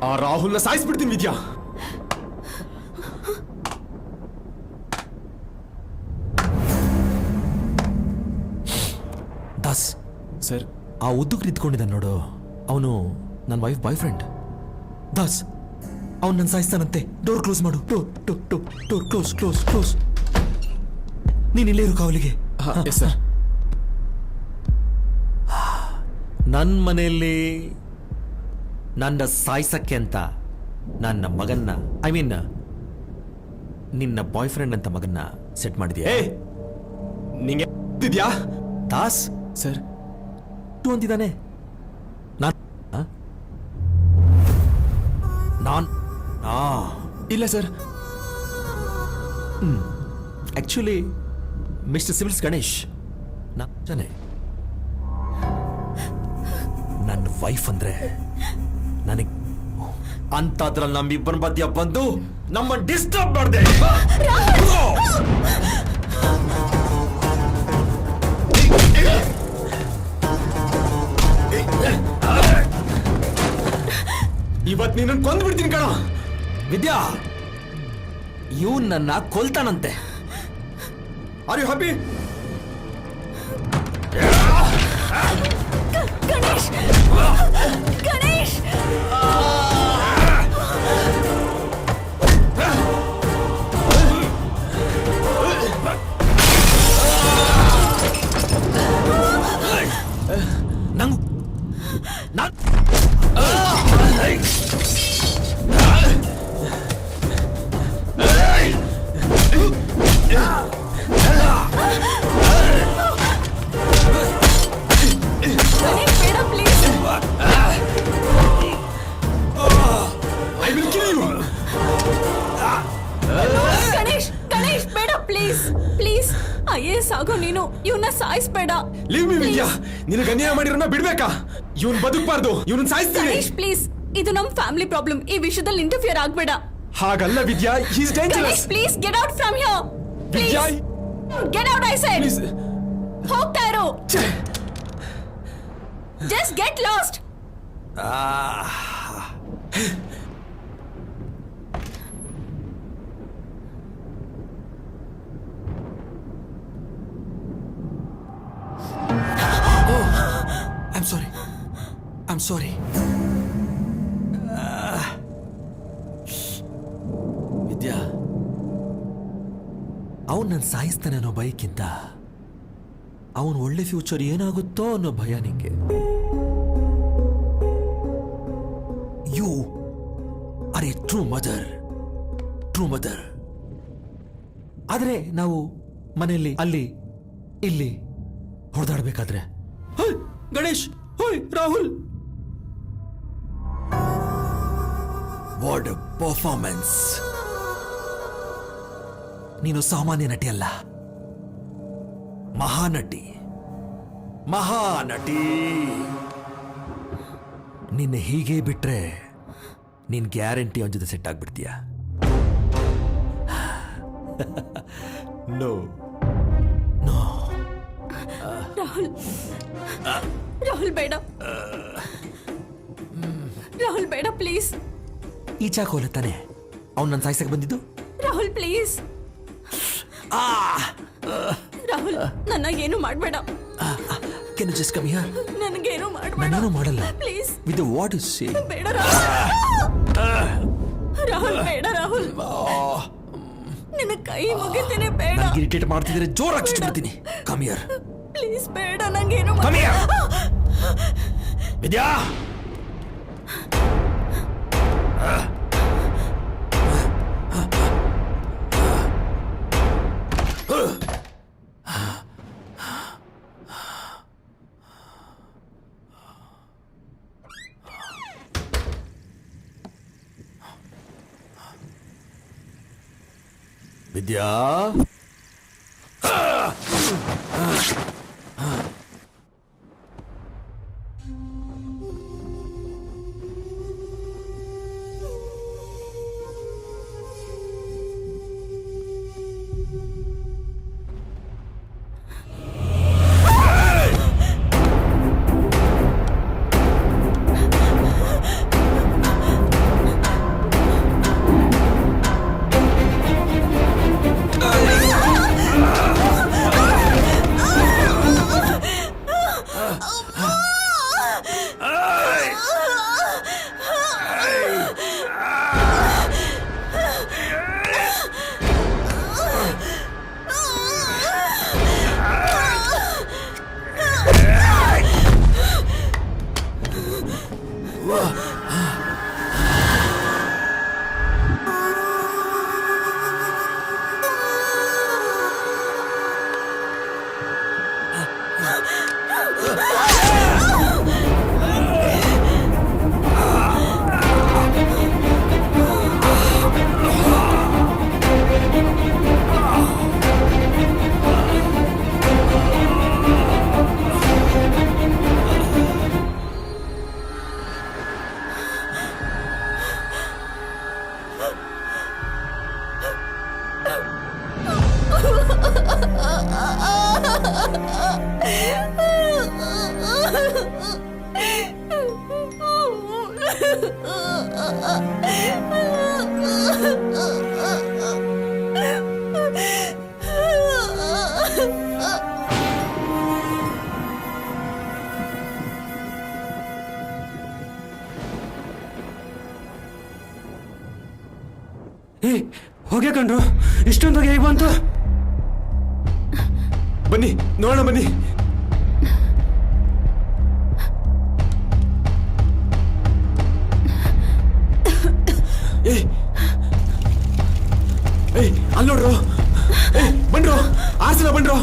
ಆ ರಾಹುಲ್ನ ಸಾಯಿಸ್ಬಿಡ್ತೀನಿ ವಿದ್ಯಾ. ದಾಸ್ ಸರ್, ಆ ಉದ್ದಕ್ಕೆ ನಿಂತ್ಕೊಂಡಿದ್ದಾನೆ ನೋಡು, ಅವನು ನನ್ನ ವೈಫ್ ಬಾಯ್ ಫ್ರೆಂಡ್. ದಾಸ್, ಅವನು ನನ್ನ ಸಾಯಿಸ್ತಾನಂತೆ. ಡೋರ್ ಕ್ಲೋಸ್ ಮಾಡು. Door close. ನೀನ್ ಇಲ್ಲೇ ಇರು ಕಾವಲಿಗೆ. ಸರ್. ನನ್ನ ಮನೆಯಲ್ಲಿ ನನ್ನ ಸಾಯಿಸಕ್ಕೆ ಅಂತ ನನ್ನ ಮಗನ್ನ, ಐ ಮೀನ್ ನಿನ್ನ ಬಾಯ್ ಫ್ರೆಂಡ್ ಅಂತ ಮಗನ್ನ ಸೆಟ್ ಮಾಡಿದ್ಯಾ? ನಿಂಗೆ ಇದ್ಯಾ? ದಾಸ್ ಸರ್, ಟು ಅಂತಿದ್ದಾನೆ. ಇಲ್ಲ sir. Actually mister civils Ganesh ನಾನೇ. ನನ್ನ ವೈಫ್ ಅಂದ್ರೆ ನನಗೆ ಅಂತದ್ರಲ್ಲಿ ನಮ್ಮಿಬ್ಬರ ಮಧ್ಯ ಬಂದು ನಮ್ಮ ಡಿಸ್ಟರ್ಬ್ ಮಾಡಿದೆ. ಇವತ್ತು ನೀನನ್ನು ಕೊಂದು ಬಿಡ್ತೀನಿ ಕಣ. ವಿದ್ಯಾ, ಇವನ್ ನನ್ನ ಕೊಲ್ತಾನಂತೆ. Are you happy? Ganesh, Ganesh, ಸಾಗೋ ನೀನು. ಇವನ್ನ ಸಾಯಿಸ್ಬೇಡ. ಲೀವ್ ಮಿ ವಿದ್ಯಾ. ನಿನಗೆ ಅನ್ಯಾಯ ಮಾಡಿರೋನ ಬಿಡ್ಬೇಕಾ? ಇವನ್ ಬದುಕಬಾರ್ದು, ಇವನ್ ಸಾಯಿಸ್ತೀನಿ. ಗಣೇಶ್ ಪ್ಲೀಸ್, ಇದು ನಮ್ ಫ್ಯಾಮಿಲಿ ಪ್ರಾಬ್ಲಮ್. ಈ ವಿಷಯದಲ್ಲಿ ಇಂಟರ್ಫಿಯರ್ ಆಗ್ಬೇಡ. ಹಾಗಲ್ಲ Vidya, he is dangerous. Please get out from here. Vidya, get out I said. Please ಹೋಗ್ತಾ ಇರು. Just get lost. I'm sorry. Vidya, ಅವನು ನನ್ನ ಸಾಯಿಸ್ತಾನೆ ಅನ್ನೋ ಭಯಕ್ಕಿಂತ ಅವನು ಒಳ್ಳೆ ಫ್ಯೂಚರ್ ಏನಾಗುತ್ತೋ ಅನ್ನೋ ಭಯ ನಿಂಗೆ. You are a true mother. ಆದ್ರೆ ನಾವು ಮನೆಯಲ್ಲಿ ಅಲ್ಲಿ ಇಲ್ಲಿ ಹೊಡೆದಾಡ್ಬೇಕಾದ್ರೆ Ganesh, Rahul, what a performance. ನೀನು ಸಾಮಾನ್ಯ ನಟಿ ಅಲ್ಲ, ಮಹಾನಟಿ. ನಿನ್ನ ಹೀಗೆ ಬಿಟ್ರೆ ನೀನ್ ಗ್ಯಾರಂಟಿ ಅವನ ಜೊತೆ ಸೆಟ್ ಆಗ್ಬಿಡ್ತೀಯ. ನೋ ರಾಹುಲ್ ಬೇಡ. ರಾಹುಲ್ ಬೇಡ ಪ್ಲೀಸ್. ಈ ಚಾಕೋಲ ತಾನೆ ಅವ್ನು ನನ್ನ ಸಾಯಿಸಕ್ಕೆ ಬಂದಿದ್ದು. ರಾಹುಲ್ ಪ್ಲೀಸ್. ರಾಹುಲ್, ನನ್ನ ಏನು ಮಾಡಬೇಡ. Can you just come here? ನನಗೇನು ಮಾಡಬೇಡ. ನಾನೇನು ಮಾಡಲ್ಲ. Please. With what you say? ಬೇಡ ರಾಹುಲ್. ರಾಹುಲ್ ಬೇಡ. ರಾಹುಲ್, ನಿನ್ನ ಕೈ ಮುಗಿತೀನಿ. ಬೇಡ. ನನಗೆ ಇರಿಟೇಟ್ ಮಾಡ್ತಿದ್ರೆ ಜೋರಾಗಿ ಚುಚ್ಚಿಬಿಡ್ತೀನಿ. Come here. ಪ್ಲೀಸ್ ಬೇಡ. ನಂಗೇನು Come here. ವಿದ್ಯಾ, ವಿದ್ಯಾ, ಏ ಹೋಗ್ಯಾ ಕಣ್ರು ಇಷ್ಟೊಂದು ಹೇಗೆ ಬಂತು? ಬನ್ನಿ ನೋಡೋಣ ಬನ್ನಿ. ಏಯ್ ಅಲ್ಲಿ ನೋಡ್ರು. ಬನ್ರೋ ಆರ್ಸಲ ಬನ್ರೋ.